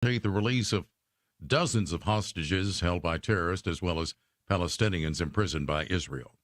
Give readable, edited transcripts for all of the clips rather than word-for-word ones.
The release of dozens of hostages held by terrorists as well as Palestinians imprisoned by Israel.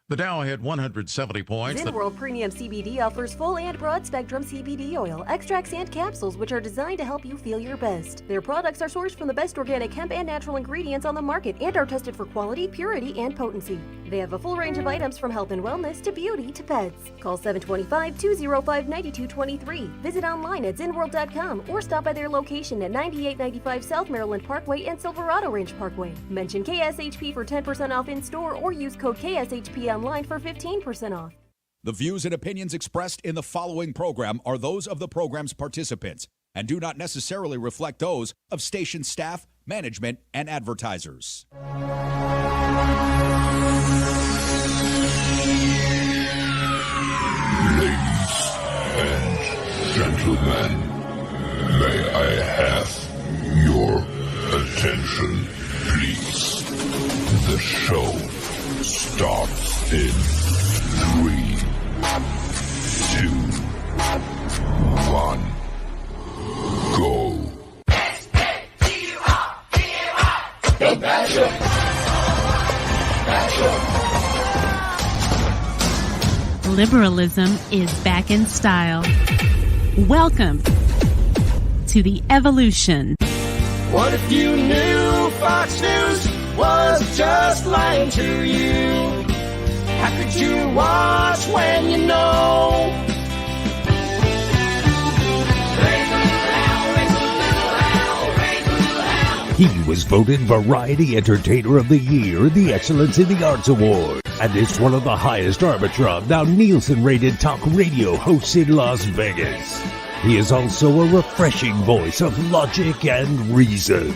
The Dow had 170 points. Zinworld Premium CBD offers full and broad-spectrum CBD oil, extracts, and capsules, which are designed to help you feel your best. Their products are sourced from the best organic hemp and natural ingredients on the market and are tested for quality, purity, and potency. They have a full range of items from health and wellness to beauty to pets. Call 725-205-9223. Visit online at zinworld.com or stop by their location at 9895 South Maryland Parkway and Silverado Range Parkway. Mention KSHP for 10% off in-store or use code KSHP online for 15% off. The views and opinions expressed in the following program are those of the program's participants and do not necessarily reflect those of station staff, management, and advertisers. Ladies and gentlemen, may I have your attention, please? The show starts in 3, 2, 1, go. Go Basham! Basham! Liberalism is back in style. Welcome to the evolution. What if you knew Fox News was just lying to you? How could you watch when you know? He was voted Variety Entertainer of the Year in the Excellence in the Arts Award and is one of the highest Arbitron, now Nielsen-rated talk radio hosts in Las Vegas. He is also a refreshing voice of logic and reason.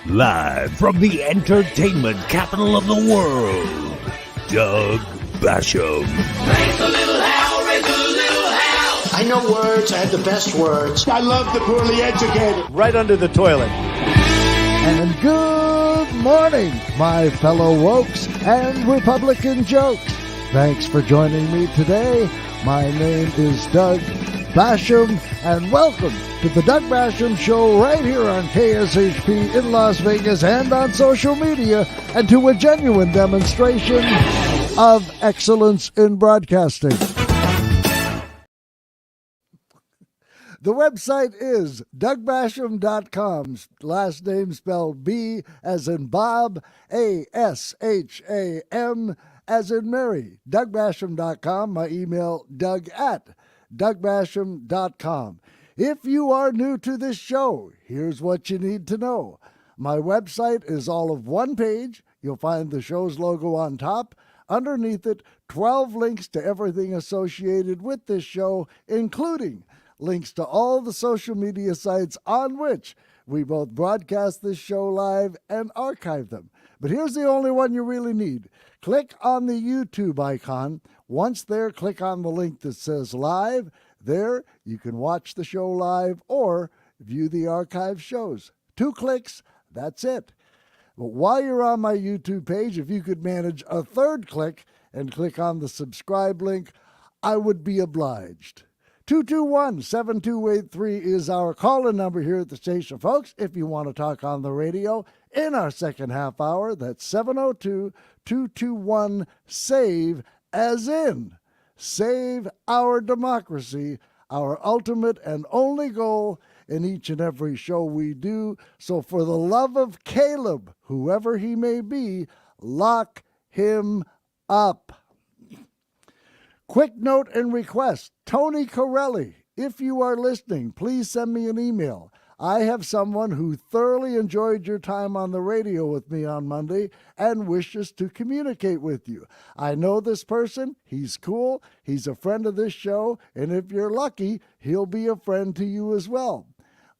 Live from the entertainment capital of the world, Doug Basham. Raise a little hell, raise a little hell. I know words, I have the best words. I love the poorly educated. Right under the toilet. And good morning, my fellow wokes and Republican jokes. Thanks for joining me today. My name is Doug Basham, and welcome to the Doug Basham Show right here on KSHP in Las Vegas and on social media, and to a genuine demonstration of excellence in broadcasting. The website is DougBasham.com, last name spelled B as in Bob, A-S-H-A-M as in Mary. DougBasham.com, my email, Doug@DougBasham.com. If you are new to this show, here's what you need to know. My website is all of one page. You'll find the show's logo on top. Underneath it, 12 links to everything associated with this show, including links to all the social media sites on which we both broadcast this show live and archive them. But here's the only one you really need. Click on the YouTube icon. Once there, click on the link that says live. There, you can watch the show live or view the archive shows. 2 clicks, that's it. But while you're on my YouTube page, if you could manage a 3rd click and click on the subscribe link, I would be obliged. 221-7283 is our call-in number here at the station, folks. If you want to talk on the radio in our second half hour, that's 702-221-SAVE, as in save our democracy, our ultimate and only goal in each and every show we do. So for the love of Caleb, whoever he may be, lock him up. Quick note and request, Tony Corelli, if you are listening, please send me an email. I have someone who thoroughly enjoyed your time on the radio with me on Monday and wishes to communicate with you. I know this person, he's cool, he's a friend of this show, and if you're lucky, he'll be a friend to you as well.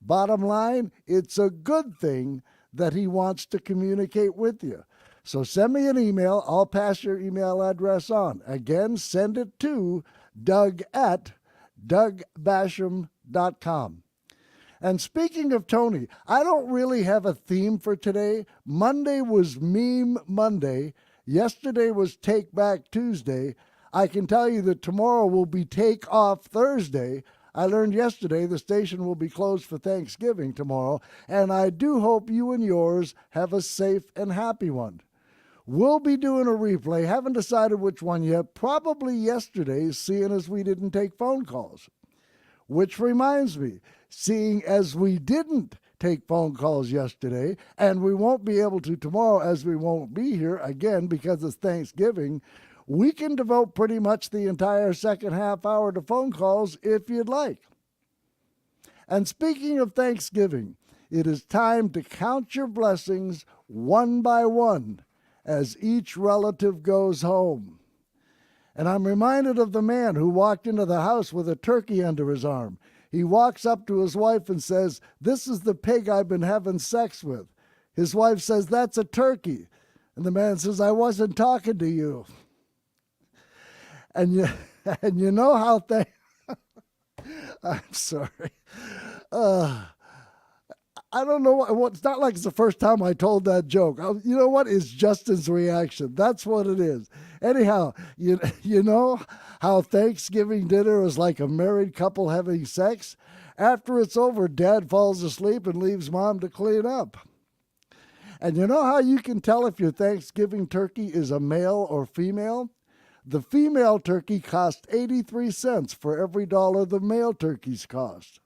Bottom line, it's a good thing that he wants to communicate with you. So send me an email. I'll pass your email address on. Again, send it to Doug@DougBasham.com. And speaking of Tony, I don't really have a theme for today. Monday was Meme Monday. Yesterday was Take Back Tuesday. I can tell you that tomorrow will be Take Off Thursday. I learned yesterday the station will be closed for Thanksgiving tomorrow, and I do hope you and yours have a safe and happy one. We'll be doing a replay. Haven't decided which one yet. Probably yesterday, seeing as we didn't take phone calls. Which reminds me, seeing as we didn't take phone calls yesterday, and we won't be able to tomorrow as we won't be here again because it's Thanksgiving, we can devote pretty much the entire second half hour to phone calls if you'd like. And speaking of Thanksgiving, it is time to count your blessings one by one as each relative goes home. And I'm reminded of the man who walked into the house with a turkey under his arm. He walks up to his wife and says, "This is the pig I've been having sex with." His wife says, "That's a turkey." And the man says, "I wasn't talking to you." And you know how I'm sorry. I don't know what. It's not like it's the first time I told that joke. You know what? It's Justin's reaction. That's what it is. Anyhow, you know how Thanksgiving dinner is like a married couple having sex? After it's over, Dad falls asleep and leaves Mom to clean up. And you know how you can tell if your Thanksgiving turkey is a male or female? The female turkey costs 83 cents for every $1 the male turkeys cost.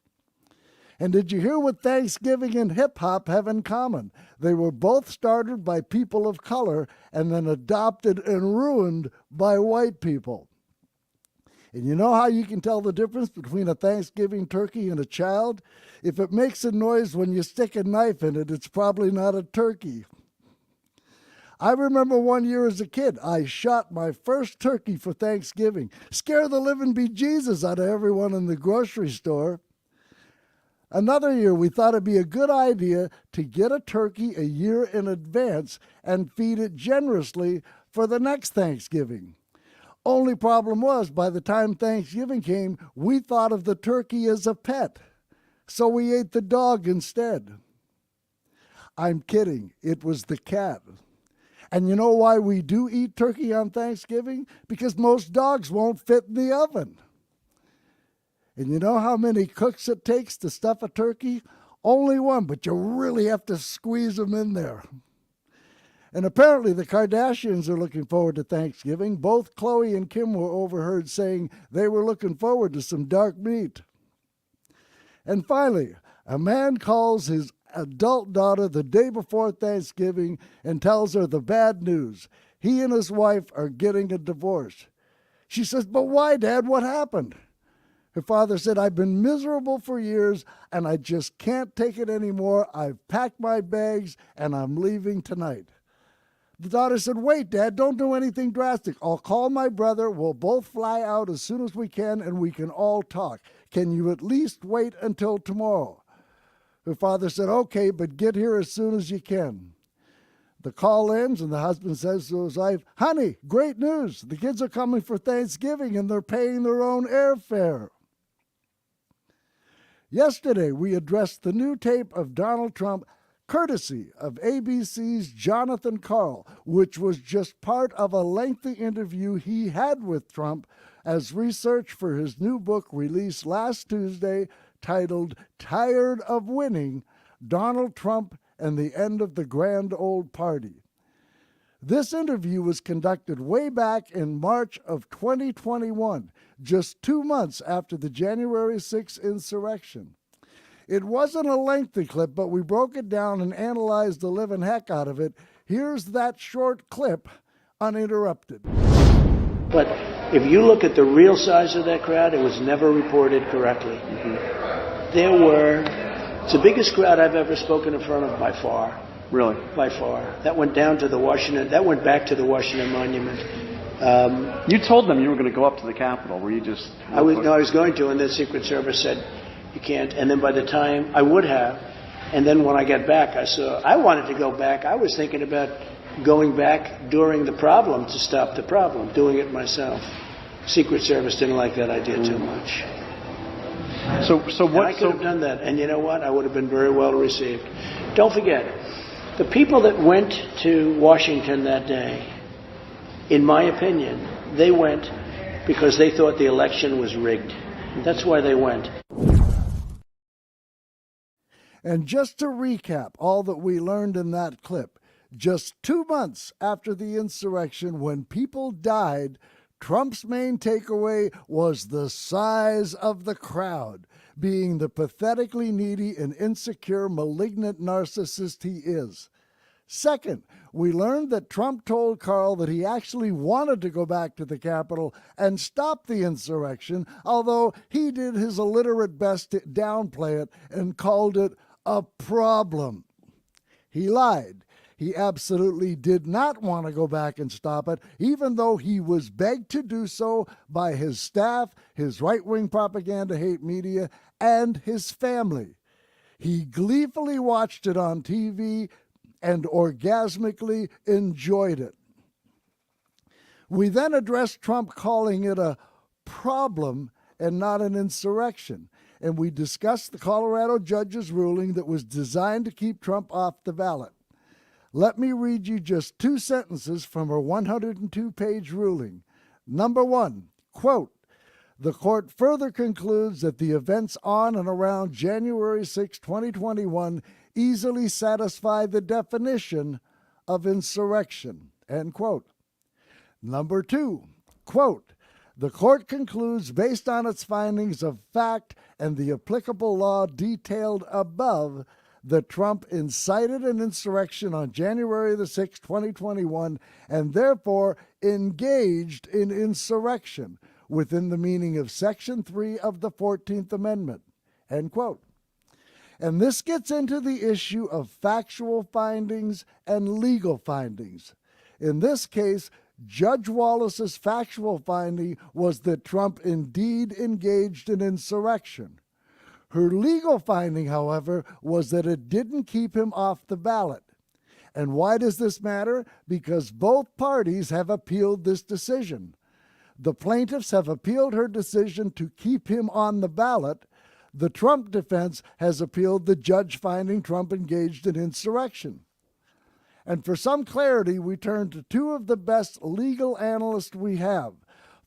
And did you hear what Thanksgiving and hip-hop have in common? They were both started by people of color and then adopted and ruined by white people. And you know how you can tell the difference between a Thanksgiving turkey and a child? If it makes a noise when you stick a knife in it, it's probably not a turkey. I remember one year as a kid, I shot my first turkey for Thanksgiving. Scare the living bejesus out of everyone in the grocery store. Another year, we thought it'd be a good idea to get a turkey a year in advance and feed it generously for the next Thanksgiving. Only problem was, by the time Thanksgiving came, we thought of the turkey as a pet, so we ate the dog instead. I'm kidding. It was the cat. And you know why we do eat turkey on Thanksgiving? Because most dogs won't fit in the oven. And you know how many cooks it takes to stuff a turkey? Only one, but you really have to squeeze them in there. And apparently the Kardashians are looking forward to Thanksgiving. Both Khloe and Kim were overheard saying they were looking forward to some dark meat. And finally, a man calls his adult daughter the day before Thanksgiving and tells her the bad news. He and his wife are getting a divorce. She says, "But why, Dad? What happened?" Her father said, "I've been miserable for years and I just can't take it anymore. I've packed my bags and I'm leaving tonight." The daughter said, "Wait, Dad, don't do anything drastic. I'll call my brother. We'll both fly out as soon as we can and we can all talk. Can you at least wait until tomorrow?" Her father said, "Okay, but get here as soon as you can." The call ends and the husband says to his wife, "Honey, great news. The kids are coming for Thanksgiving and they're paying their own airfare." Yesterday, we addressed the new tape of Donald Trump, courtesy of ABC's Jonathan Karl, which was just part of a lengthy interview he had with Trump as research for his new book released last Tuesday titled "Tired of Winning, Donald Trump and the End of the Grand Old Party." This interview was conducted way back in March of 2021, just 2 months after the January 6th insurrection. It wasn't a lengthy clip, but we broke it down and analyzed the living heck out of it. Here's that short clip, uninterrupted. But if you look at the real size of that crowd, it was never reported correctly. It's the biggest crowd I've ever spoken in front of by far. Really? By far. That went down to that went back to the Washington Monument. You told them you were going to go up to the Capitol. Were you just... I was going to, and the Secret Service said, "You can't." And then by the time I would have, and then when I got back, I wanted to go back. I was thinking about going back during the problem to stop the problem, doing it myself. Secret Service didn't like that idea too much. So what? And I could have done that, and you know what? I would have been very well received. Don't forget, the people that went to Washington that day, in my opinion, they went because they thought the election was rigged. That's why they went. And just to recap all that we learned in that clip, just 2 months after the insurrection, when people died, Trump's main takeaway was the size of the crowd, being the pathetically needy and insecure, malignant narcissist he is. Second, we learned that Trump told Carl that he actually wanted to go back to the Capitol and stop the insurrection, although he did his illiterate best to downplay it and called it a problem. He lied. He absolutely did not want to go back and stop it, even though he was begged to do so by his staff, his right-wing propaganda hate media, and his family. He gleefully watched it on TV and orgasmically enjoyed it. We then addressed Trump calling it a problem and not an insurrection, and we discussed the Colorado judge's ruling that was designed to keep Trump off the ballot. Let me read you just 2 sentences from her 102-page ruling. Number 1, quote, "The court further concludes that the events on and around January 6, 2021 easily satisfy the definition of insurrection," end quote. Number 2, quote, "The court concludes based on its findings of fact and the applicable law detailed above that Trump incited an insurrection on January the 6th, 2021, and therefore engaged in insurrection within the meaning of Section 3 of the 14th Amendment," end quote. And this gets into the issue of factual findings and legal findings. In this case, Judge Wallace's factual finding was that Trump indeed engaged in insurrection. Her legal finding, however, was that it didn't keep him off the ballot. And why does this matter? Because both parties have appealed this decision. The plaintiffs have appealed her decision to keep him on the ballot. The Trump defense has appealed the judge finding Trump engaged in insurrection. And for some clarity, we turn to 2 of the best legal analysts we have,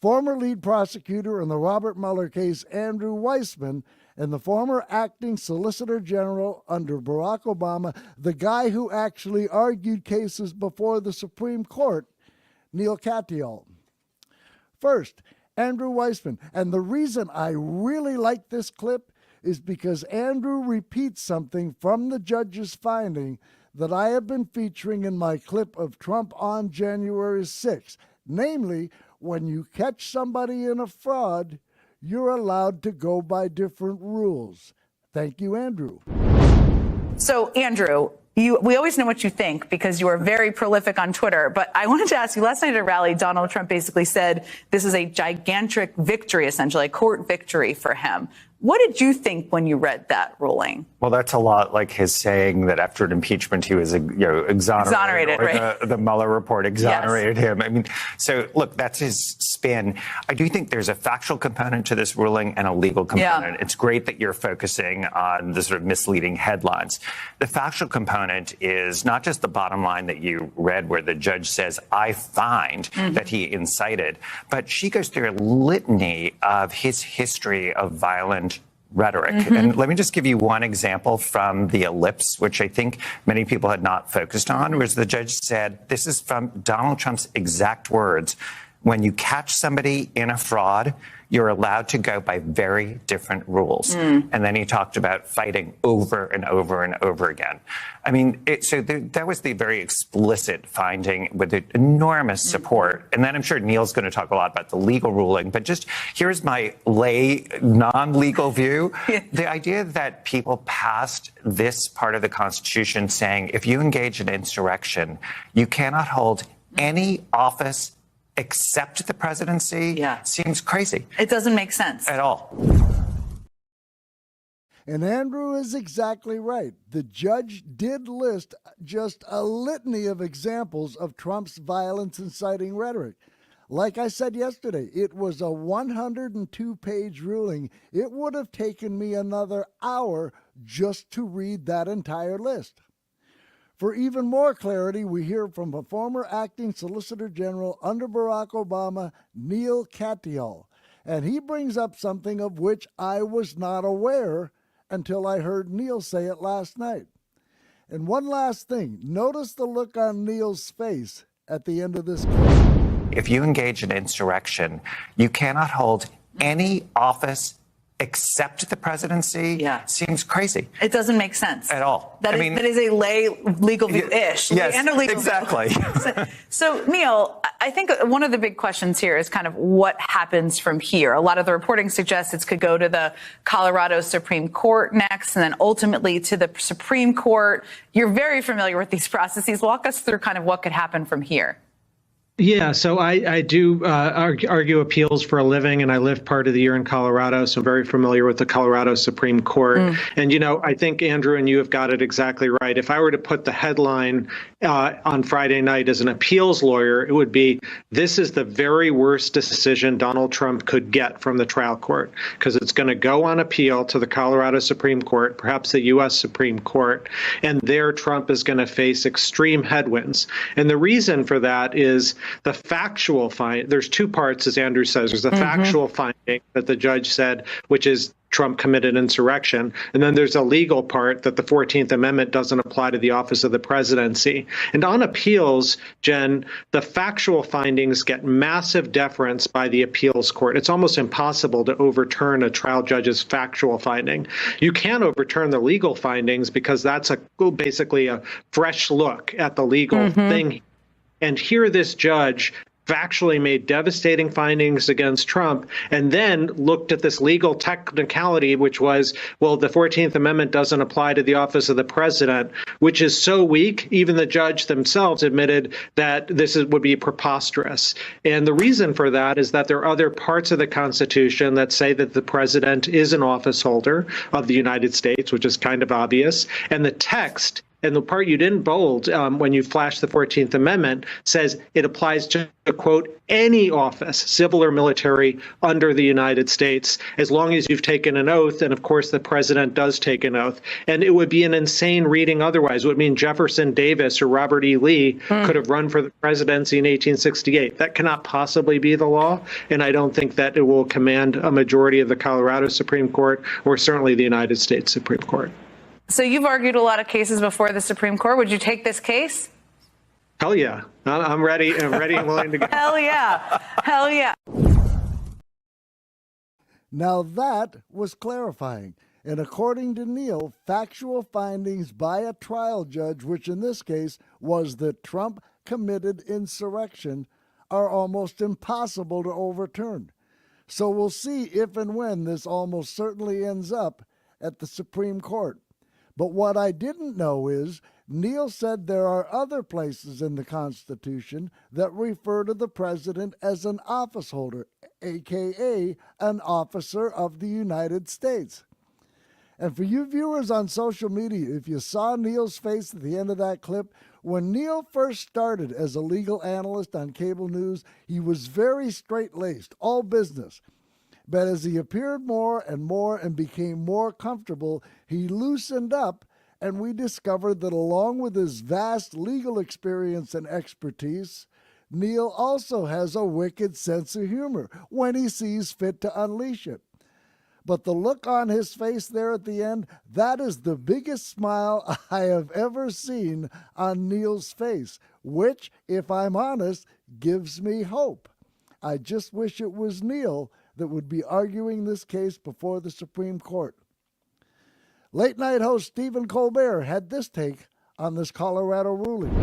former lead prosecutor in the Robert Mueller case, Andrew Weissman, and the former acting Solicitor General under Barack Obama, the guy who actually argued cases before the Supreme Court, Neil Katyal. First, Andrew Weissman. And the reason I really like this clip is because Andrew repeats something from the judge's finding that I have been featuring in my clip of Trump on January 6th. Namely, when you catch somebody in a fraud, you're allowed to go by different rules. Thank you, Andrew. So, Andrew, we always know what you think because you are very prolific on Twitter. But I wanted to ask you, last night at a rally, Donald Trump basically said this is a gigantic victory, essentially, a court victory for him. What did you think when you read that ruling? Well, that's a lot like his saying that after an impeachment, he was exonerated, or right? the Mueller report exonerated him. I mean, so look, that's his spin. I do think there's a factual component to this ruling and a legal component. Yeah. It's great that you're focusing on the sort of misleading headlines. The factual component is not just the bottom line that you read where the judge says, I find that he incited, but she goes through a litany of his history of violent rhetoric. And let me just give you one example from the ellipse, which I think many people had not focused on, was the judge said, this is from Donald Trump's exact words, when you catch somebody in a fraud, you're allowed to go by very different rules. And then he talked about fighting over and over and over again. I mean, that was the very explicit finding with enormous support. And then I'm sure Neil's going to talk a lot about the legal ruling, but just here's my lay, non-legal view. The idea that people passed this part of the Constitution saying, if you engage in insurrection, you cannot hold any office except the presidency seems crazy. It doesn't make sense at all. And Andrew is exactly right. The judge did list just a litany of examples of Trump's violence inciting rhetoric. Like I said yesterday, it was a 102-page ruling. It would have taken me another hour just to read that entire list. For even more clarity, we hear from a former acting Solicitor General under Barack Obama, Neil Katyal. And he brings up something of which I was not aware until I heard Neil say it last night. And one last thing, notice the look on Neil's face at the end of this clip. If you engage in insurrection, you cannot hold any office except the presidency. Yeah. Seems crazy. It doesn't make sense. At all. That is a lay legal view-ish. Yes, and a legal exactly. So, Neil, I think one of the big questions here is kind of what happens from here. A lot of the reporting suggests it could go to the Colorado Supreme Court next and then ultimately to the Supreme Court. You're very familiar with these processes. Walk us through kind of what could happen from here. Yeah, so I do argue appeals for a living, and I lived part of the year in Colorado, so I'm very familiar with the Colorado Supreme Court. And, you know, I think, Andrew, and you have got it exactly right. If I were to put the headline on Friday night as an appeals lawyer, it would be, this is the very worst decision Donald Trump could get from the trial court, because it's going to go on appeal to the Colorado Supreme Court, perhaps the U.S. Supreme Court, and there Trump is going to face extreme headwinds. And the reason for that is the factual there's two parts, as Andrew says. There's the factual finding that the judge said, which is Trump committed insurrection. And then there's a legal part that the 14th Amendment doesn't apply to the office of the presidency. And on appeals, Jen, the factual findings get massive deference by the appeals court. It's almost impossible to overturn a trial judge's factual finding. You can overturn the legal findings because that's basically a fresh look at the legal thing. And here this judge factually made devastating findings against Trump and then looked at this legal technicality, which was, well, the 14th Amendment doesn't apply to the office of the president, which is so weak. Even the judge themselves admitted that would be preposterous. And the reason for that is that there are other parts of the Constitution that say that the president is an office holder of the United States, which is kind of obvious. And the text, and the part you didn't bold when you flashed the 14th Amendment, says it applies to, quote, any office, civil or military, under the United States, as long as you've taken an oath. And of course, the president does take an oath. And it would be an insane reading otherwise. It would mean Jefferson Davis or Robert E. Lee could have run for the presidency in 1868. That cannot possibly be the law. And I don't think that it will command a majority of the Colorado Supreme Court or certainly the United States Supreme Court. So you've argued a lot of cases before the Supreme Court. Would you take this case? Hell yeah. I'm ready. I'm ready and willing to go. Hell yeah. Hell yeah. Now that was clarifying. And according to Neil, factual findings by a trial judge, which in this case was that Trump committed insurrection, are almost impossible to overturn. So we'll see if and when this almost certainly ends up at the Supreme Court. But what I didn't know is Neil said there are other places in the Constitution that refer to the president as an office holder, a.k.a. an officer of the United States. And for you viewers on social media, if you saw Neil's face at the end of that clip, when Neil first started as a legal analyst on cable news, he was very straight-laced, all business. But as he appeared more and became more comfortable, he loosened up, and we discovered that along with his vast legal experience and expertise, Neil also has a wicked sense of humor when he sees fit to unleash it. But the look on his face there at the end, that is the biggest smile I have ever seen on Neil's face, which, if I'm honest, gives me hope. I just wish it was Neil that would be arguing this case before the Supreme Court. Late night host Stephen Colbert had this take on this Colorado ruling.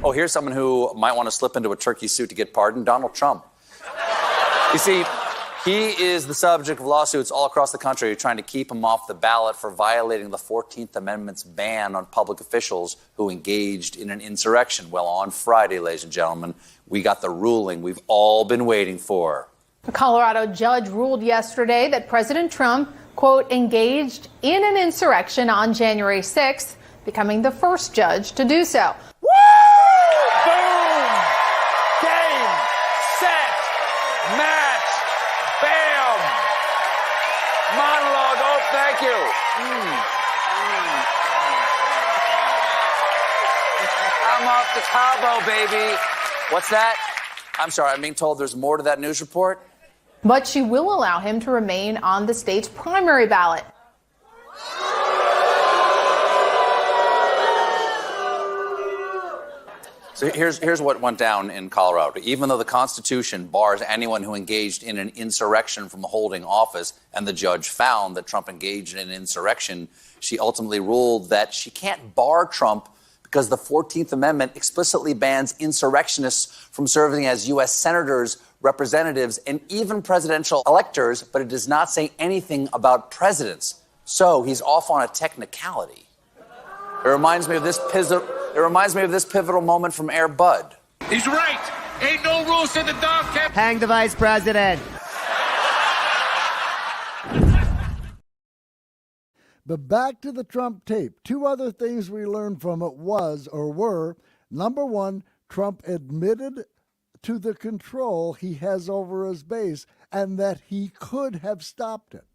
Oh, here's someone who might want to slip into a turkey suit to get pardoned, Donald Trump. You see, he is the subject of lawsuits all across the country trying to keep him off the ballot for violating the 14th Amendment's ban on public officials who engaged in an insurrection. Well, on Friday, ladies and gentlemen, we got the ruling we've all been waiting for. A Colorado judge ruled yesterday that President Trump, quote, engaged in an insurrection on January 6th, becoming the first judge to do so. Woo! Boom! Game, set, match, bam! Monologue, oh, thank you. I'm off to Cabo, baby. What's that? I'm sorry, I'm being told there's more to that news report? but she will allow him to remain on the state's primary ballot. So here's what went down in Colorado. Even though the Constitution bars anyone who engaged in an insurrection from holding office, and the judge found that Trump engaged in an insurrection, she ultimately ruled that she can't bar Trump because the 14th Amendment explicitly bans insurrectionists from serving as U.S. senators, representatives, and even presidential electors, but it does not say anything about presidents. So he's off on a technicality. It reminds me of this pivotal moment from Air Bud. He's right. Ain't no rules in the dog camp. Hang the vice president. But back to the Trump tape. Two other things we learned from it were, number one, Trump admitted to the control he has over his base and that he could have stopped it.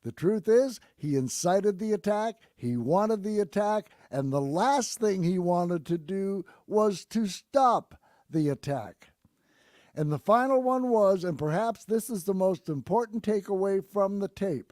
The truth is, he incited the attack, he wanted the attack, and the last thing he wanted to do was to stop the attack. And the final one was, and perhaps this is the most important takeaway from the tape,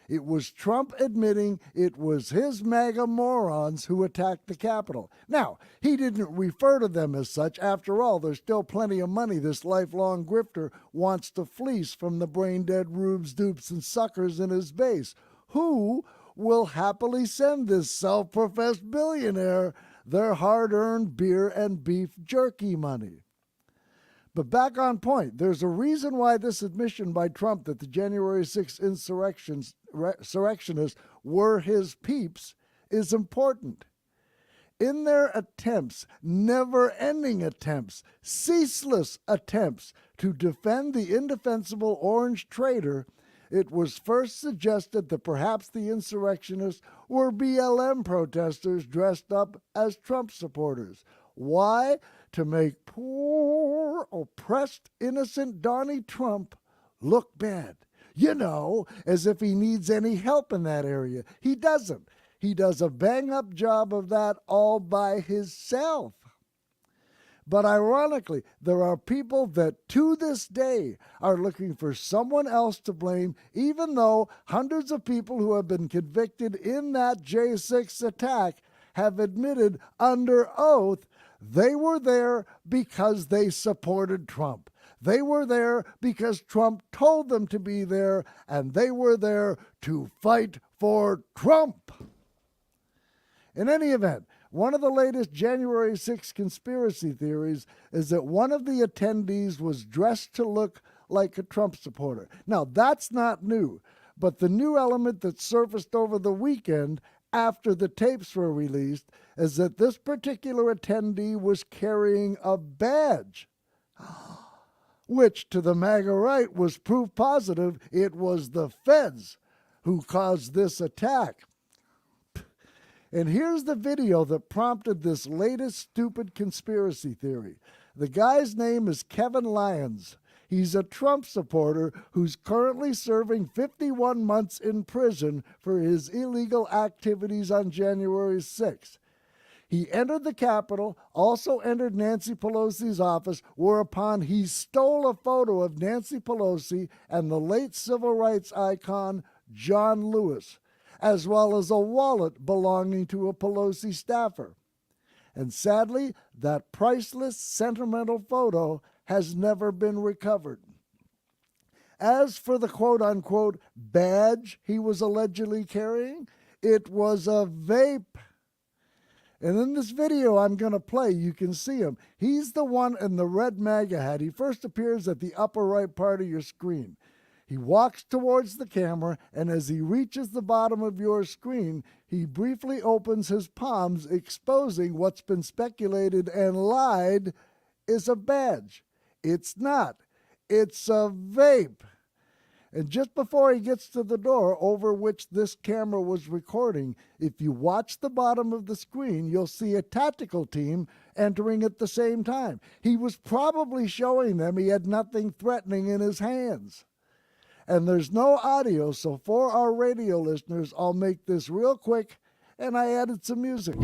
it was Trump admitting it was his MAGA morons who attacked the Capitol. Now, he didn't refer to them as such. After all, there's still plenty of money this lifelong grifter wants to fleece from the brain-dead rubes, dupes, and suckers in his base, who will happily send this self-professed billionaire their hard-earned beer and beef jerky money. But back on point, there's a reason why this admission by Trump that the January 6th insurrectionists were his peeps is important. In their attempts, never-ending attempts, ceaseless attempts to defend the indefensible orange traitor, it was first suggested that perhaps the insurrectionists were BLM protesters dressed up as Trump supporters. Why? To make poor, oppressed, innocent Donnie Trump look bad. You know, as if he needs any help in that area. He doesn't. He does a bang-up job of that all by himself. But ironically, there are people that to this day are looking for someone else to blame, even though hundreds of people who have been convicted in that J6 attack have admitted under oath they were there because they supported Trump. They were there because Trump told them to be there, and they were there to fight for Trump. In any event, one of the latest January 6th conspiracy theories is that one of the attendees was dressed to look like a Trump supporter. Now, that's not new, but the new element that surfaced over the weekend after the tapes were released is that this particular attendee was carrying a badge, which to the MAGA right was proof positive it was the feds who caused this attack. And here's the video that prompted this latest stupid conspiracy theory. The guy's name is Kevin Lyons. He's a Trump supporter who's currently serving 51 months in prison for his illegal activities on January 6th. He entered the Capitol, also entered Nancy Pelosi's office, whereupon he stole a photo of Nancy Pelosi and the late civil rights icon John Lewis, as well as a wallet belonging to a Pelosi staffer. And sadly, that priceless, sentimental photo has never been recovered. As for the quote-unquote badge he was allegedly carrying, it was a vape. And in this video I'm going to play, you can see him. He's the one in the red MAGA hat. He first appears at the upper right part of your screen. He walks towards the camera, and as he reaches the bottom of your screen, he briefly opens his palms, exposing what's been speculated and lied is a badge. It's not. It's a vape. And just before he gets to the door over which this camera was recording, if you watch the bottom of the screen, you'll see a tactical team entering at the same time. He was probably showing them he had nothing threatening in his hands. And there's no audio, so for our radio listeners, I'll make this real quick, and I added some music.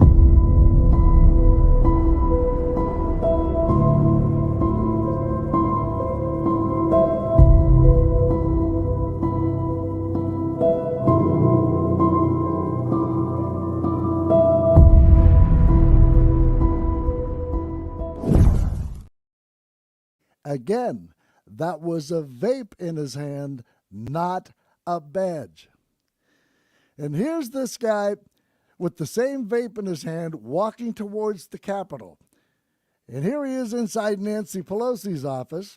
Again, that was a vape in his hand, not a badge. And here's this guy with the same vape in his hand walking towards the Capitol. And here he is inside Nancy Pelosi's office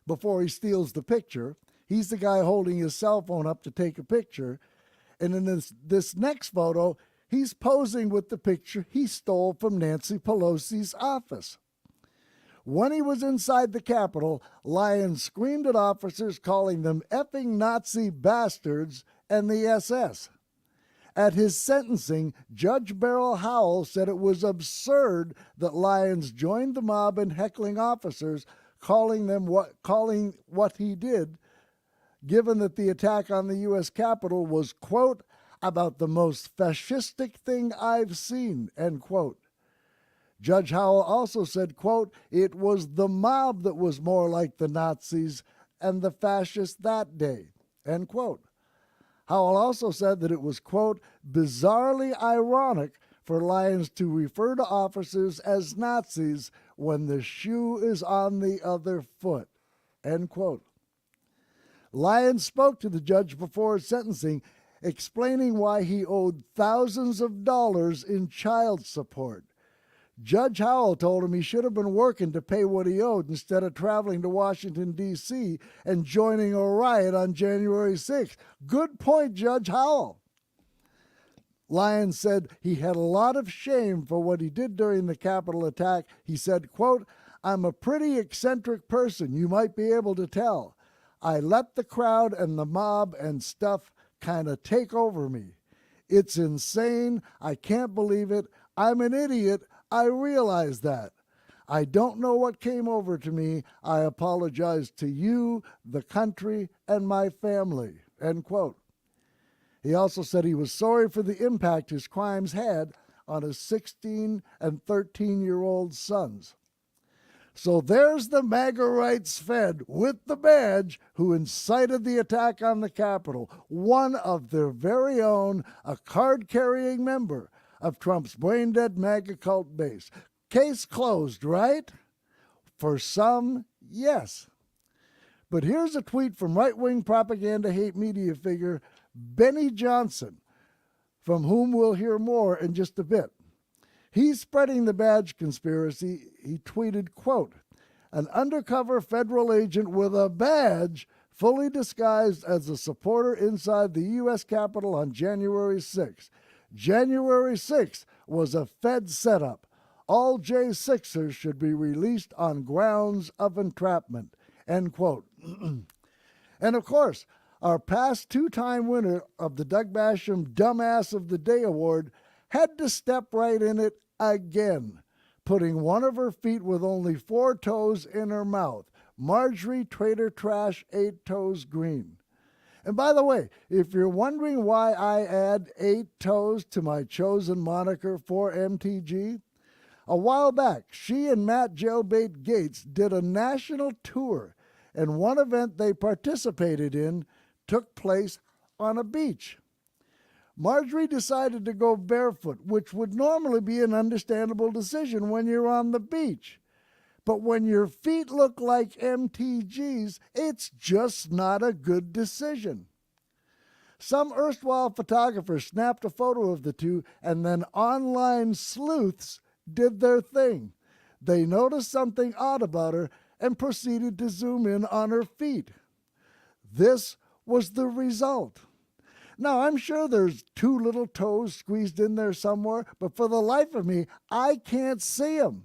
before he steals the picture. He's the guy holding his cell phone up to take a picture. And in this next photo, he's posing with the picture he stole from Nancy Pelosi's office. When he was inside the Capitol, Lyons screamed at officers, calling them effing Nazi bastards and the SS. At his sentencing, Judge Beryl Howell said it was absurd that Lyons joined the mob in heckling officers, calling what he did, given that the attack on the U.S. Capitol was, quote, about the most fascistic thing I've seen, end quote. Judge Howell also said, quote, it was the mob that was more like the Nazis and the fascists that day, end quote. Howell also said that it was, quote, bizarrely ironic for Lyons to refer to officers as Nazis when the shoe is on the other foot, end quote. Lyons spoke to the judge before his sentencing, explaining why he owed thousands of dollars in child support. Judge Howell told him he should have been working to pay what he owed instead of traveling to Washington, D.C. and joining a riot on January 6th. Good point, Judge Howell. Lyons said he had a lot of shame for what he did during the Capitol attack. He said, quote, I'm a pretty eccentric person, you might be able to tell. I let the crowd and the mob and stuff kind of take over me. It's insane. I can't believe it. I'm an idiot. I realize that. I don't know what came over to me. I apologize to you, the country, and my family, end quote. He also said he was sorry for the impact his crimes had on his 16 and 13-year-old sons. So there's the MAGA rights fed with the badge who incited the attack on the Capitol, one of their very own, a card-carrying member of Trump's brain-dead MAGA cult base. Case closed, right? For some, yes. But here's a tweet from right-wing propaganda hate media figure Benny Johnson, from whom we'll hear more in just a bit. He's spreading the badge conspiracy. He tweeted, quote, an undercover federal agent with a badge fully disguised as a supporter inside the U.S. Capitol on January 6th. January 6th was a Fed setup. All J6ers should be released on grounds of entrapment, end quote. And of course, our past two-time winner of the Doug Basham Dumbass of the Day Award had to step right in it again, putting one of her feet with only 4 toes in her mouth. Marjorie Trader Trash 8 Toes Green. And by the way, if you're wondering why I add 8 toes to my chosen moniker for MTG, a while back, she and Matt Jailbait Gates did a national tour, and one event they participated in took place on a beach. Marjorie decided to go barefoot, which would normally be an understandable decision when you're on the beach. But when your feet look like MTGs, it's just not a good decision. Some erstwhile photographers snapped a photo of the two, and then online sleuths did their thing. They noticed something odd about her and proceeded to zoom in on her feet. This was the result. Now, I'm sure there's 2 little toes squeezed in there somewhere, but for the life of me, I can't see them.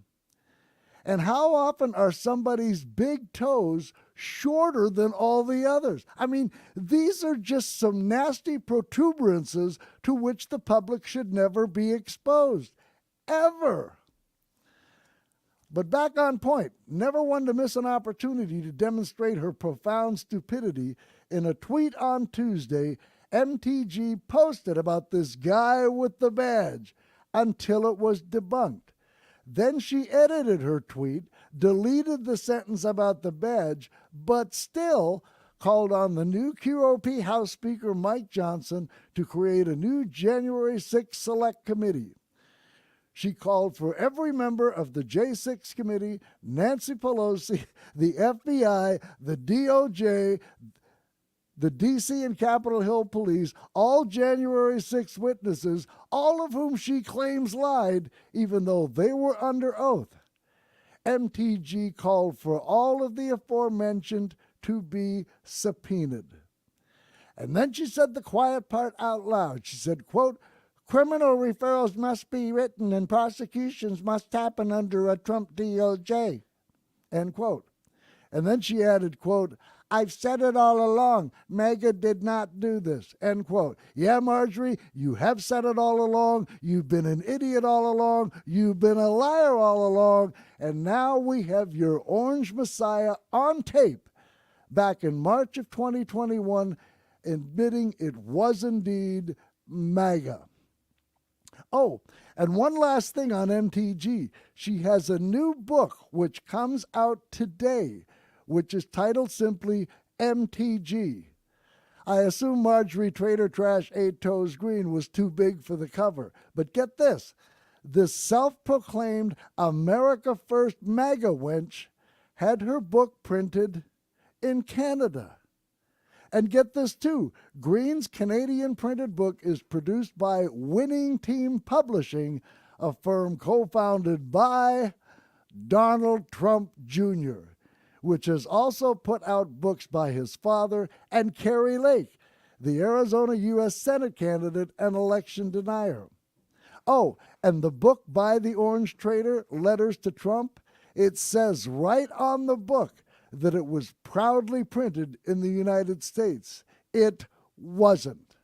And how often are somebody's big toes shorter than all the others? I mean, these are just some nasty protuberances to which the public should never be exposed. Ever. But back on point, never one to miss an opportunity to demonstrate her profound stupidity. In a tweet on Tuesday, MTG posted about this guy with the badge until it was debunked. Then she edited her tweet, deleted the sentence about the badge, but still called on the new QOP House Speaker Mike Johnson to create a new January 6th Select Committee. She called for every member of the J6 committee, Nancy Pelosi, the FBI, the DOJ, the D.C. and Capitol Hill police, all January 6 witnesses, all of whom she claims lied, even though they were under oath. MTG called for all of the aforementioned to be subpoenaed. And then she said the quiet part out loud. She said, quote, criminal referrals must be written and prosecutions must happen under a Trump DOJ, end quote. And then she added, quote, I've said it all along. MAGA did not do this, end quote. Yeah, Marjorie, you have said it all along. You've been an idiot all along. You've been a liar all along. And now we have your orange messiah on tape back in March of 2021 admitting it was indeed MAGA. Oh, and one last thing on MTG. She has a new book which comes out today, which is titled simply MTG. I assume Marjorie Trader Trash 8 Toes Green was too big for the cover. But get this self-proclaimed America First MAGA wench had her book printed in Canada. And get this too, Green's Canadian printed book is produced by Winning Team Publishing, a firm co-founded by Donald Trump Jr., which has also put out books by his father and Carrie Lake, the Arizona U.S. Senate candidate and election denier. Oh, and the book by the Orange Trader, Letters to Trump, it says right on the book that it was proudly printed in the United States. It wasn't.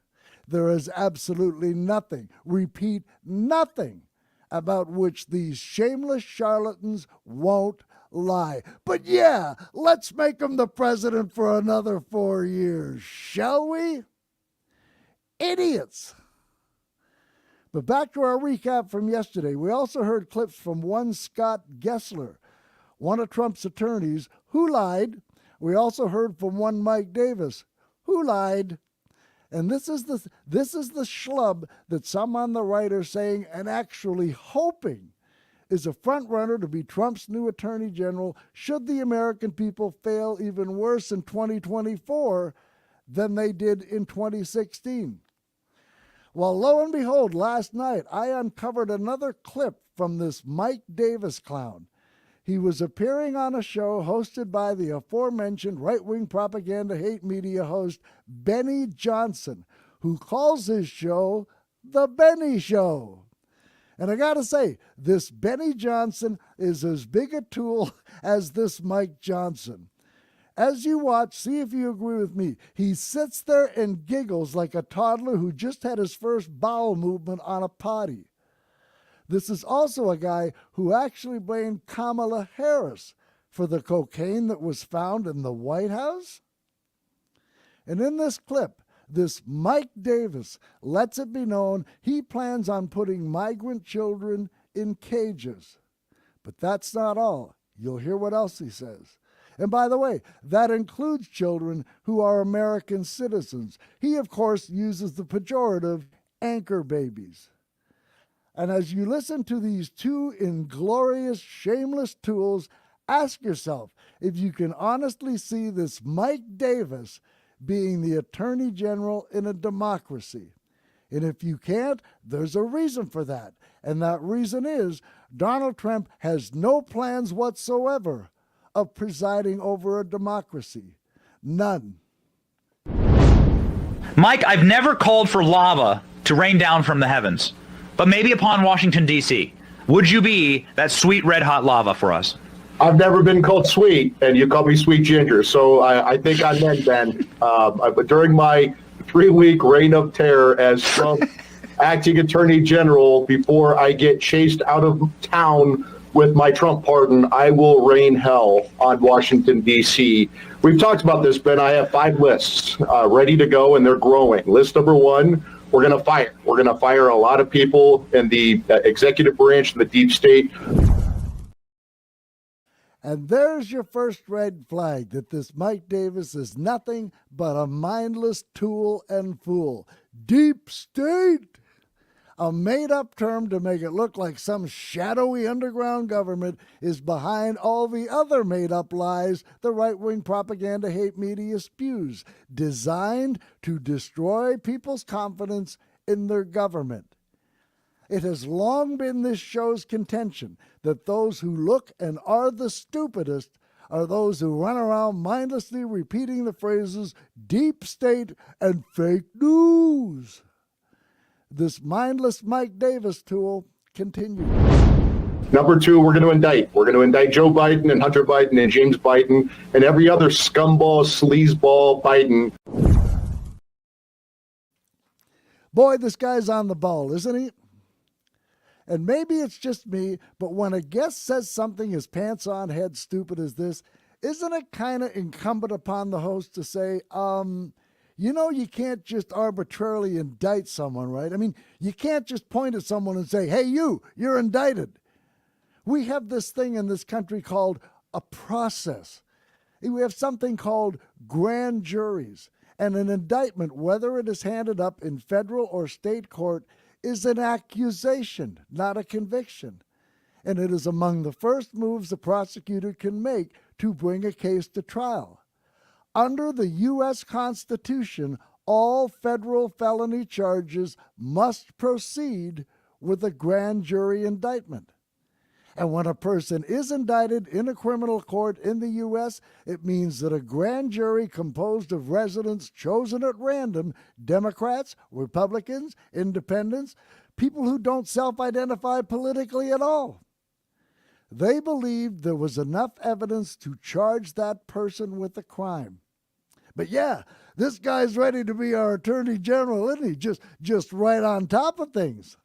There is absolutely nothing, repeat, nothing, about which these shameless charlatans won't lie. But yeah, let's make him the president for another 4 years, shall we? Idiots. But back to our recap from yesterday. We also heard clips from one Scott Gessler, one of Trump's attorneys, who lied. We also heard from one Mike Davis, who lied. And this is the schlub that some on the right are saying and actually hoping is a front runner to be Trump's new attorney general should the American people fail even worse in 2024 than they did in 2016. Well, lo and behold, last night I uncovered another clip from this Mike Davis clown. He was appearing on a show hosted by the aforementioned right-wing propaganda hate media host Benny Johnson, who calls his show The Benny Show. And I gotta say, this Benny Johnson is as big a tool as this Mike Johnson. As you watch, see if you agree with me. He sits there and giggles like a toddler who just had his first bowel movement on a potty. This is also a guy who actually blamed Kamala Harris for the cocaine that was found in the White House. And in this clip, this Mike Davis lets it be known he plans on putting migrant children in cages. But that's not all. You'll hear what else he says. And by the way, that includes children who are American citizens. He, of course, uses the pejorative anchor babies. And as you listen to these two inglorious, shameless tools, ask yourself if you can honestly see this Mike Davis being the Attorney General in a democracy. And if you can't, there's a reason for that. And that reason is Donald Trump has no plans whatsoever of presiding over a democracy. None. Mike, I've never called for lava to rain down from the heavens. But maybe upon Washington, D.C., would you be that sweet red hot lava for us? I've never been called sweet, and you call me Sweet Ginger. So I think I meant Ben. During my 3-week reign of terror as Trump acting attorney general, before I get chased out of town with my Trump pardon, I will rain hell on Washington, D.C. We've talked about this, Ben. I have 5 lists ready to go, and they're growing. List number 1. We're going to fire. We're going to fire a lot of people in the executive branch and the deep state. And there's your first red flag, that this Mike Davis is nothing but a mindless tool and fool. Deep state. a made-up term to make it look like some shadowy underground government is behind all the other made-up lies the right-wing propaganda hate media spews, designed to destroy people's confidence in their government. It has long been this show's contention that those who look and are the stupidest are those who run around mindlessly repeating the phrases deep state and fake news. This mindless Mike Davis tool continues. Number two, we're going to indict. We're going to indict Joe Biden and Hunter Biden and James Biden and every other scumball, sleazeball Biden. Boy, this guy's on the ball, isn't he? And maybe it's just me, but when a guest says something as pants-on head stupid as this, isn't it kind of incumbent upon the host to say, you know, you can't just arbitrarily indict someone, right? I mean, you can't just point at someone and say, hey, you're indicted. We have this thing in this country called a process. We have something called grand juries. And an indictment, whether it is handed up in federal or state court, is an accusation, not a conviction. And it is among the first moves a prosecutor can make to bring a case to trial. Under the U.S. Constitution, all federal felony charges must proceed with a grand jury indictment. And when a person is indicted in a criminal court in the U.S., it means that a grand jury composed of residents chosen at random, Democrats, Republicans, Independents, people who don't self-identify politically at all. They believed there was enough evidence to charge that person with a crime. But yeah, this guy's ready to be our Attorney General, isn't he? Just right on top of things.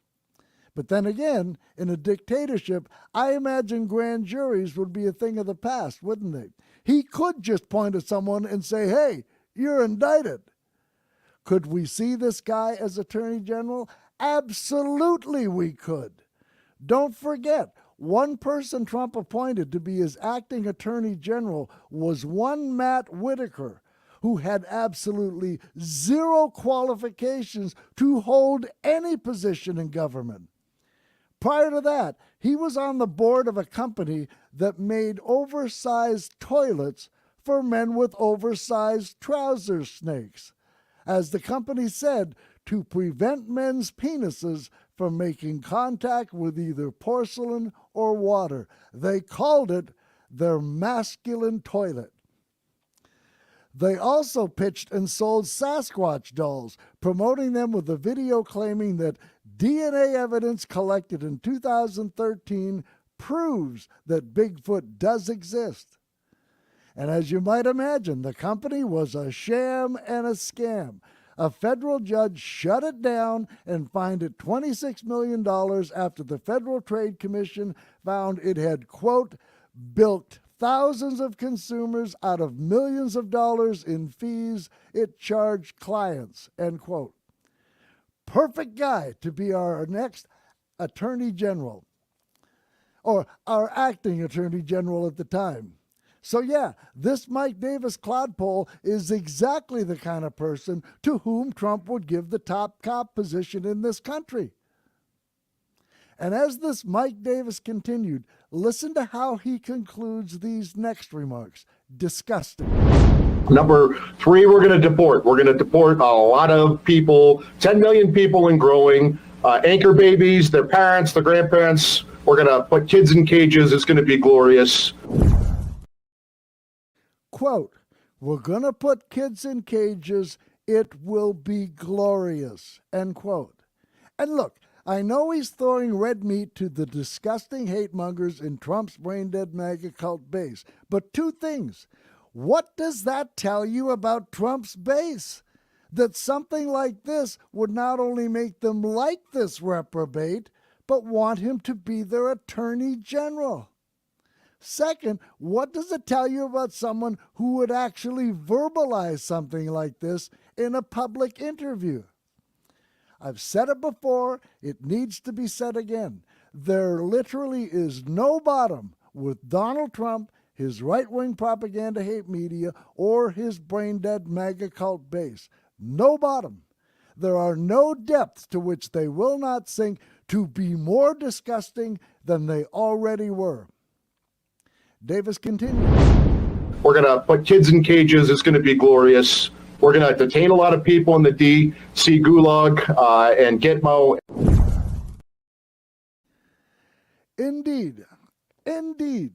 But then again, in a dictatorship, I imagine grand juries would be a thing of the past, wouldn't they? He could just point at someone and say, hey, you're indicted. Could we see this guy as Attorney General? Absolutely we could. Don't forget, one person Trump appointed to be his acting Attorney General was one Matt Whitaker, who had absolutely zero qualifications to hold any position in government. Prior to that, he was on the board of a company that made oversized toilets for men with oversized trouser snakes. As the company said, to prevent men's penises from making contact with either porcelain or water. They called it their masculine toilet. They also pitched and sold Sasquatch dolls, promoting them with a video claiming that DNA evidence collected in 2013 proves that Bigfoot does exist. And as you might imagine, the company was a sham and a scam. A federal judge shut it down and fined it $26 million after the Federal Trade Commission found it had, quote, bilked thousands of consumers out of millions of dollars in fees it charged clients, end quote. Perfect guy to be our next Attorney General, or our acting Attorney General at the time. So yeah, this Mike Davis clodpole is exactly the kind of person to whom Trump would give the top cop position in this country. And as this Mike Davis continued, listen to how he concludes these next remarks. Disgusting. Number three, we're going to deport. We're going to deport a lot of people, 10 million people and growing, anchor babies, their parents, their grandparents. We're going to put kids in cages. It's going to be glorious. Quote, we're going to put kids in cages. It will be glorious, end quote. And look, I know he's throwing red meat to the disgusting hate mongers in Trump's brain-dead MAGA cult base. But two things. What does that tell you about Trump's base? That something like this would not only make them like this reprobate, but want him to be their Attorney General. Second, what does it tell you about someone who would actually verbalize something like this in a public interview? I've said it before, it needs to be said again. There literally is no bottom with Donald Trump, his right-wing propaganda hate media, or his brain-dead MAGA cult base. No bottom. There are no depths to which they will not sink to be more disgusting than they already were. Davis continues. We're going to put kids in cages. It's going to be glorious. We're going to detain a lot of people in the D.C. gulag and Gitmo. Indeed. Indeed.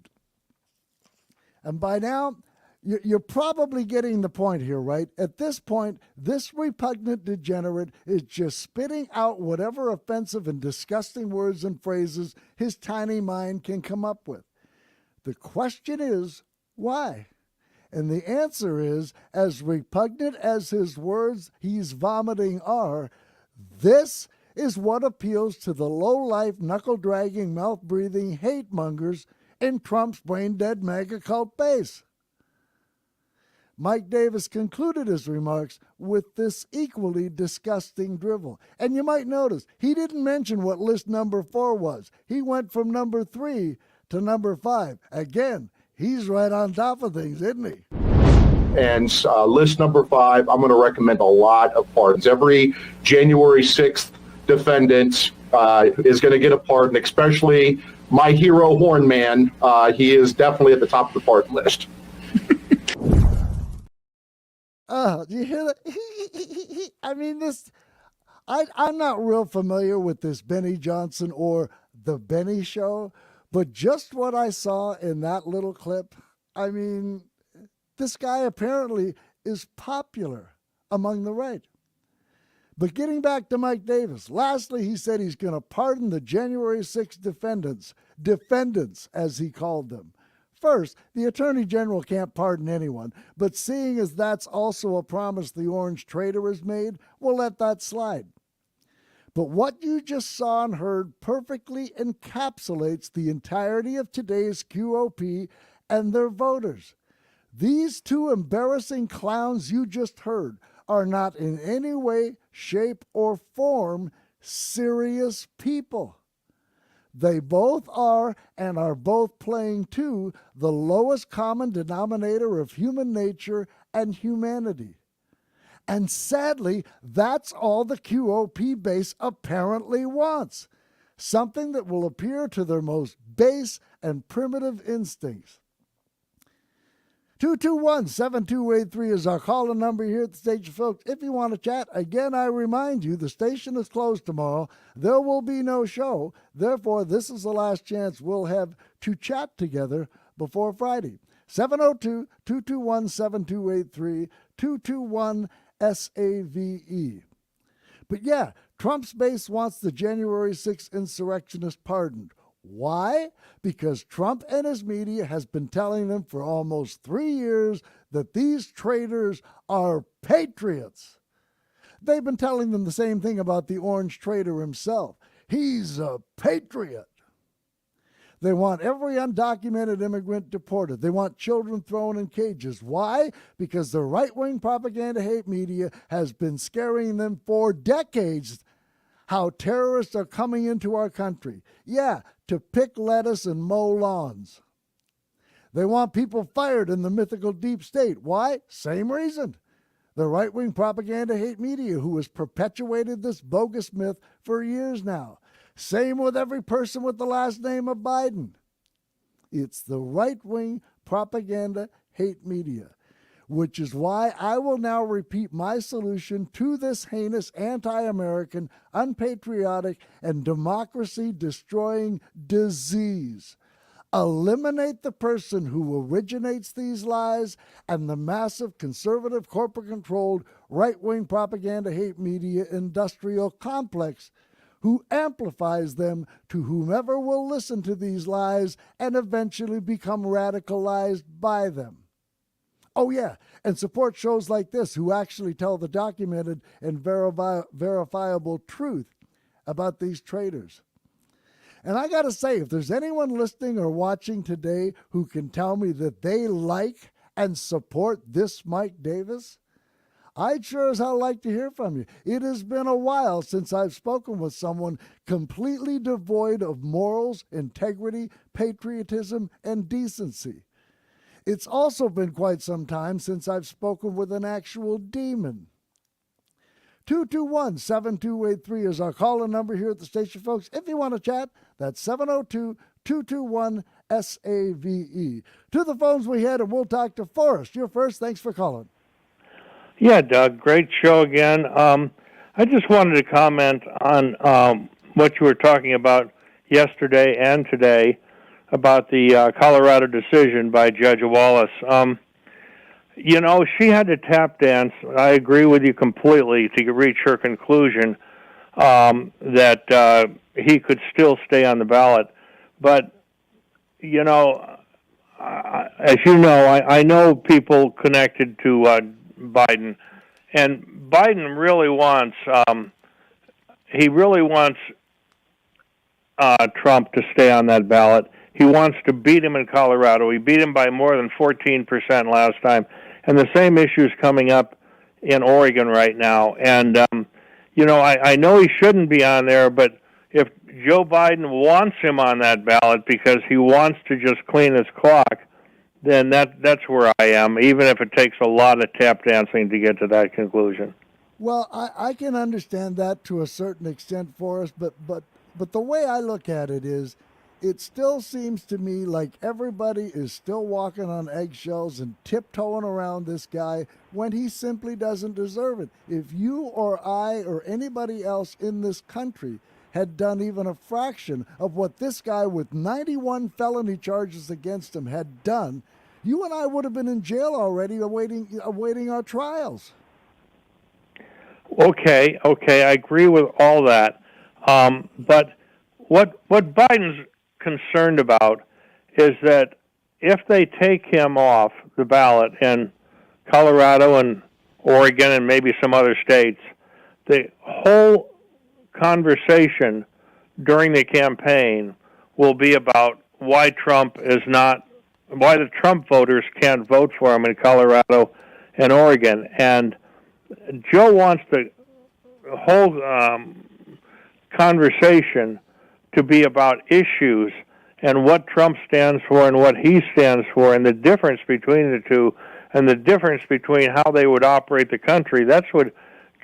And by now, you're probably getting the point here, right? At this point, this repugnant degenerate is just spitting out whatever offensive and disgusting words and phrases his tiny mind can come up with. The question is, why? And the answer is, as repugnant as his words he's vomiting are, this is what appeals to the low-life, knuckle-dragging, mouth-breathing hate-mongers in Trump's brain-dead MAGA cult base. Mike Davis concluded his remarks with this equally disgusting drivel. And you might notice, he didn't mention what list number 4 was. He went from number 3 to number 5. Again, he's right on top of things, isn't he? And list number 5, I'm going to recommend a lot of pardons. Every January 6th defendant is going to get a pardon, especially my hero, Horn Man. He is definitely at the top of the pardon list. Do you hear that? I mean, I'm not real familiar with this Benny Johnson or the Benny Show, but just what I saw in that little clip, I mean, this guy apparently is popular among the right. But getting back to Mike Davis, lastly, he said he's going to pardon the January 6th defendants, as he called them. First, the Attorney General can't pardon anyone, but seeing as that's also a promise the Orange Trader has made, we'll let that slide. But what you just saw and heard perfectly encapsulates the entirety of today's QOP and their voters. These two embarrassing clowns you just heard are not in any way, shape, or form serious people. They both are and are both playing to the lowest common denominator of human nature and humanity. And sadly, that's all the QOP base apparently wants. Something that will appeal to their most base and primitive instincts. 221-7283 is our call-in number here at the station, folks. If you want to chat, again, I remind you, the station is closed tomorrow. There will be no show. Therefore, this is the last chance we'll have to chat together before Friday. 702-221-7283, 221-SAVE. But yeah, Trump's base wants the January 6th insurrectionists pardoned. Why? Because Trump and his media has been telling them for almost 3 years that these traitors are patriots. They've been telling them the same thing about the Orange Trader himself. He's a patriot. They want every undocumented immigrant deported. They want children thrown in cages. Why? Because the right-wing propaganda hate media has been scaring them for decades how terrorists are coming into our country. Yeah, to pick lettuce and mow lawns. They want people fired in the mythical deep state. Why? Same reason. The right-wing propaganda hate media who has perpetuated this bogus myth for years now. Same with every person with the last name of Biden. It's the right-wing propaganda hate media, which is why I will now repeat my solution to this heinous anti-American, unpatriotic, and democracy-destroying disease. Eliminate the person who originates these lies and the massive conservative, corporate-controlled, right-wing propaganda hate media industrial complex who amplifies them to whomever will listen to these lies and eventually become radicalized by them. Oh, yeah, and support shows like this who actually tell the documented and verifiable truth about these traitors. And I got to say, if there's anyone listening or watching today who can tell me that they like and support this Mike Davis, I'd sure as hell like to hear from you. It has been a while since I've spoken with someone completely devoid of morals, integrity, patriotism, and decency. It's also been quite some time since I've spoken with an actual demon. 221-7283 is our call-in number here at the station, folks. If you want to chat, that's 702-221-SAVE. To the phones we head, and we'll talk to Forrest. You're first. Thanks for calling. Yeah, Doug, great show again. I just wanted to comment on what you were talking about yesterday and today about the Colorado decision by Judge Wallace. She had to tap dance. I agree with you completely to reach her conclusion that he could still stay on the ballot. But, as you know, I know people connected to Biden, and Biden really wants Trump to stay on that ballot. He wants to beat him in Colorado. He beat him by more than 14% last time. And the same issue is coming up in Oregon right now. And, I know he shouldn't be on there, but if Joe Biden wants him on that ballot because he wants to just clean his clock, then that's where I am, even if it takes a lot of tap dancing to get to that conclusion. Well, I can understand that to a certain extent, Forrest, but the way I look at it is, it still seems to me like everybody is still walking on eggshells and tiptoeing around this guy when he simply doesn't deserve it. If you or I or anybody else in this country had done even a fraction of what this guy with 91 felony charges against him had done, you and I would have been in jail already awaiting our trials. Okay, I agree with all that. But what Biden's concerned about is that if they take him off the ballot in Colorado and Oregon and maybe some other states, the whole conversation during the campaign will be about why the Trump voters can't vote for him in Colorado and Oregon. And Joe wants the whole conversation to be about issues and what Trump stands for and what he stands for and the difference between the two and the difference between how they would operate the country. That's what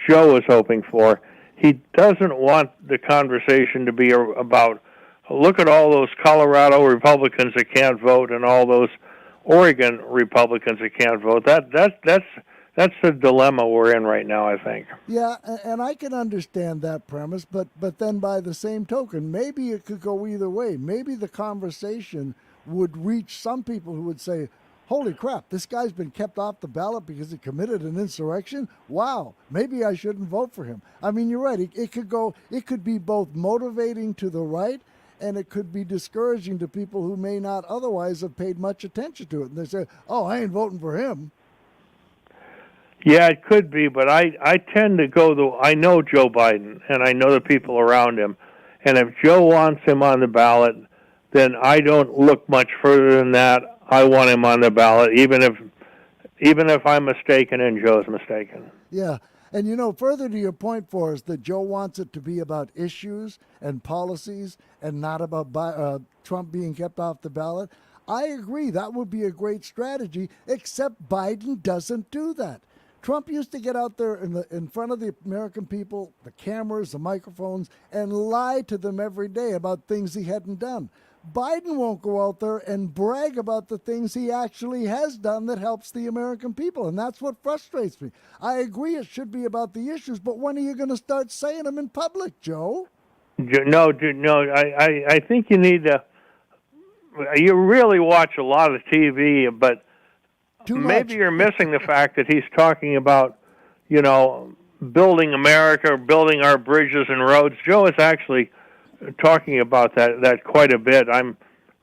Joe is hoping for. He doesn't want the conversation to be about, look at all those Colorado Republicans that can't vote and all those Oregon Republicans that can't vote. That's the dilemma we're in right now, I think. Yeah, and I can understand that premise, but then by the same token, maybe it could go either way. Maybe the conversation would reach some people who would say, holy crap, this guy's been kept off the ballot because he committed an insurrection? Wow, maybe I shouldn't vote for him. I mean, you're right. It could be both motivating to the right, and it could be discouraging to people who may not otherwise have paid much attention to it. And they say, oh, I ain't voting for him. Yeah, it could be, but I tend to go I know Joe Biden, and I know the people around him, and if Joe wants him on the ballot, then I don't look much further than that. I want him on the ballot, even if I'm mistaken and Joe's mistaken. Yeah, and further to your point, Forrest, that Joe wants it to be about issues and policies and not about Trump being kept off the ballot, I agree. That would be a great strategy, except Biden doesn't do that. Trump used to get out there in front of the American people, the cameras, the microphones, and lie to them every day about things he hadn't done. Biden won't go out there and brag about the things he actually has done that helps the American people, and that's what frustrates me. I agree it should be about the issues, but when are you going to start saying them in public, Joe? No, I think you need to... You really watch a lot of TV, but maybe you're missing the fact that he's talking about, building America, or building our bridges and roads. Joe is actually talking about that quite a bit.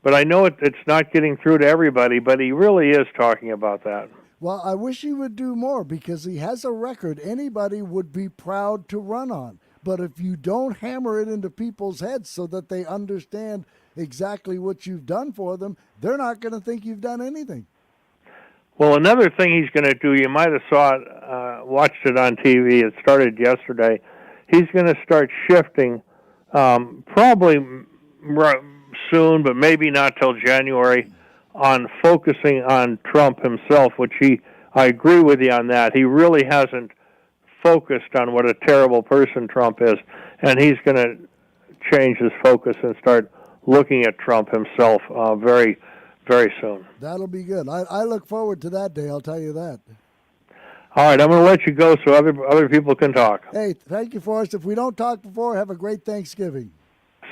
But I know it's not getting through to everybody, but he really is talking about that. Well, I wish he would do more because he has a record anybody would be proud to run on. But if you don't hammer it into people's heads so that they understand exactly what you've done for them, they're not going to think you've done anything. Well, another thing he's going to do, you might have watched it on TV, it started yesterday, he's going to start shifting, probably soon, but maybe not till January, on focusing on Trump himself, which I agree with you on that. He really hasn't focused on what a terrible person Trump is, and he's going to change his focus and start looking at Trump himself very, very soon. That'll be good. I look forward to that day, I'll tell you that. All right, I'm going to let you go so other people can talk. Hey, thank you, Forrest. If we don't talk before, have a great Thanksgiving.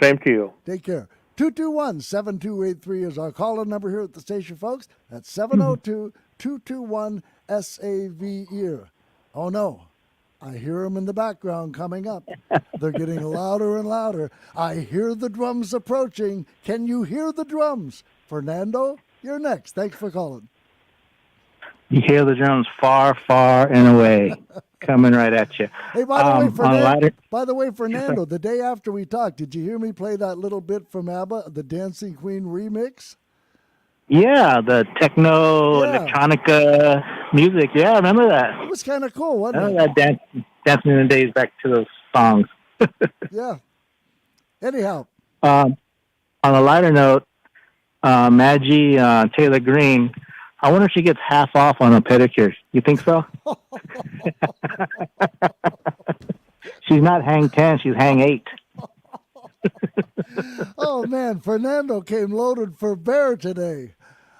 Same to you. Take care. 221-7283 is our call-in number here at the station, folks. That's 702-221-SAVE. Oh, no. I hear them in the background coming up. They're getting louder and louder. I hear the drums approaching. Can you hear the drums? Fernando, you're next. Thanks for calling. You hear the drums far, far and away coming right at you. Hey, by the way, Fernando, the day after we talked, did you hear me play that little bit from ABBA, the Dancing Queen remix? Yeah, the techno, electronica music. Yeah, I remember that. It was kind of cool, wasn't I remember that dancing in the days back to those songs. Yeah. Anyhow. On a lighter note, Maggie Taylor Greene, I wonder if she gets half off on a pedicure. You think so? She's not hang 10, she's hang 8. Oh, man, Fernando came loaded for bear today.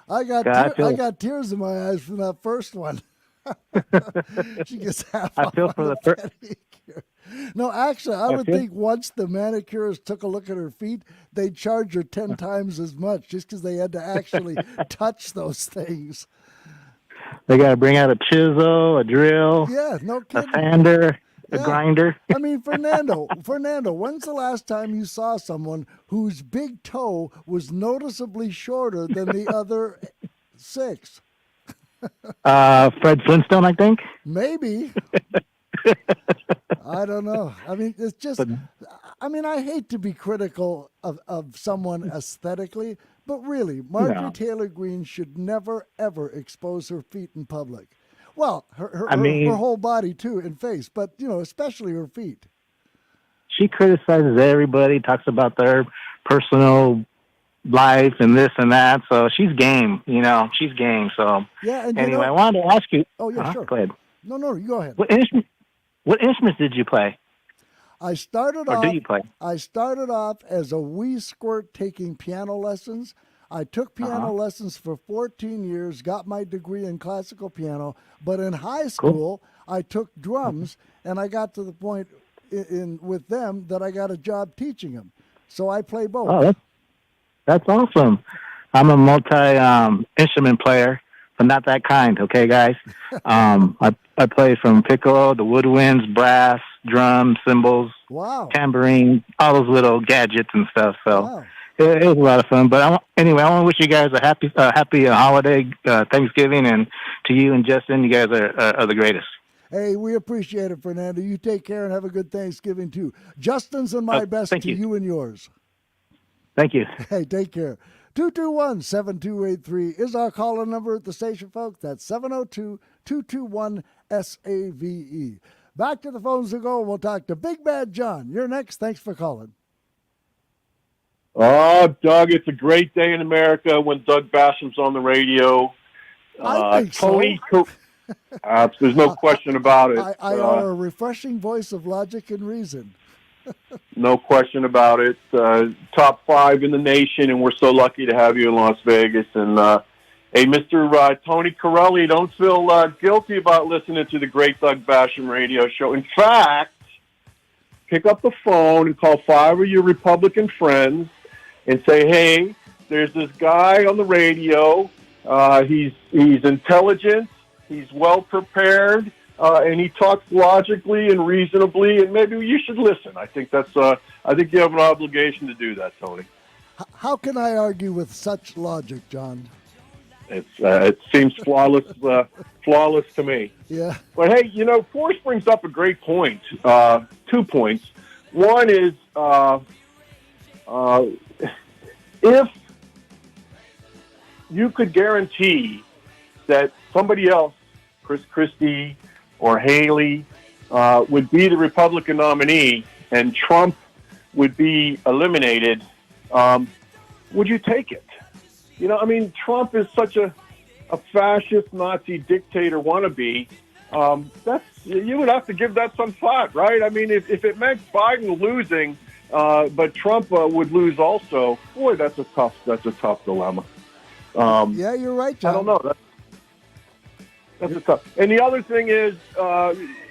I got tears in my eyes from that first one. She gets half off on the pedicure. No, actually, I would think once the manicurist took a look at her feet, they'd charge her 10 times as much just because they had to actually touch those things. They got to bring out a chisel, a drill, yeah, no kidding. A sander, a grinder. I mean, Fernando, when's the last time you saw someone whose big toe was noticeably shorter than the other 6? Fred Flintstone, I think. Maybe. I don't know. I mean, it's just, I hate to be critical of someone aesthetically, but really, Marjorie Taylor Greene should never, ever expose her feet in public. Well, her whole body, too, and face, but, especially her feet. She criticizes everybody, talks about their personal life and this and that, so she's game, she's game. So, yeah, and anyway, I wanted to ask you. Oh, yeah, sure. Go ahead. No, you go ahead. What instruments did you play? I started off as a wee squirt taking piano lessons. I took piano lessons for 14 years, got my degree in classical piano, but in high school, I took drums, and I got to the point with them that I got a job teaching them. So I play both. Oh, that's awesome. I'm a multi-instrument player, but not that kind, okay, guys? I play from piccolo, the woodwinds, brass, drums, cymbals, tambourine, all those little gadgets and stuff. So it was a lot of fun. But anyway, I want to wish you guys a happy holiday, Thanksgiving, and to you and Justin, you guys are the greatest. Hey, we appreciate it, Fernando. You take care and have a good Thanksgiving, too. Justin's and my best to you and yours. Thank you. Hey, take care. 221-7283 is our caller number at the station, folks. That's 702-221-SAVE. Back to the phones to go. We'll talk to Big Bad John. You're next. Thanks for calling. Oh, Doug, it's a great day in America when Doug Basham's on the radio. I think Tony, there's no question about it. I are a refreshing voice of logic and reason. No question about it. Top 5 in the nation, and we're so lucky to have you in Las Vegas. And hey, Mr. Tony Corelli, don't feel guilty about listening to the great Doug Basham radio show. In fact, pick up the phone and call 5 of your Republican friends and say, hey, there's this guy on the radio. He's intelligent. He's well prepared. And he talks logically and reasonably, and maybe you should listen. I think I think you have an obligation to do that, Tony. How can I argue with such logic, John? It seems flawless to me. Yeah. But hey, Forrest brings up a great point. 2 points. One is if you could guarantee that somebody else, Chris Christie or Haley, would be the Republican nominee and Trump would be eliminated, would you take it? Trump is such a fascist Nazi dictator wannabe. That's you would have to give that some thought, right? I mean, if it meant Biden losing, but Trump would lose also, boy, that's a tough dilemma. Yeah, you're right, John. I don't know. That's a tough. And the other thing is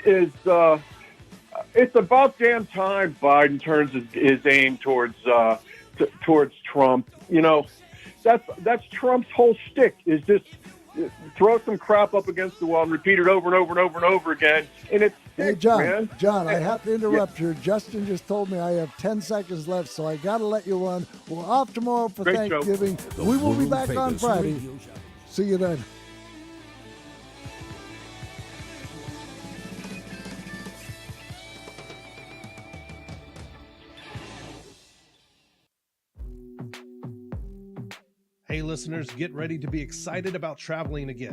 it's about damn time Biden turns his aim towards Trump. You know, that's Trump's whole shtick, is just throw some crap up against the wall and repeat it over and over and over and over again. And it's Hey, John, man. John, I have to interrupt you. Justin just told me I have 10 seconds left, so I got to let you run. We're off tomorrow for Great show. Thanksgiving. We will be back on Friday. See you then. Hey, listeners, get ready to be excited about traveling again.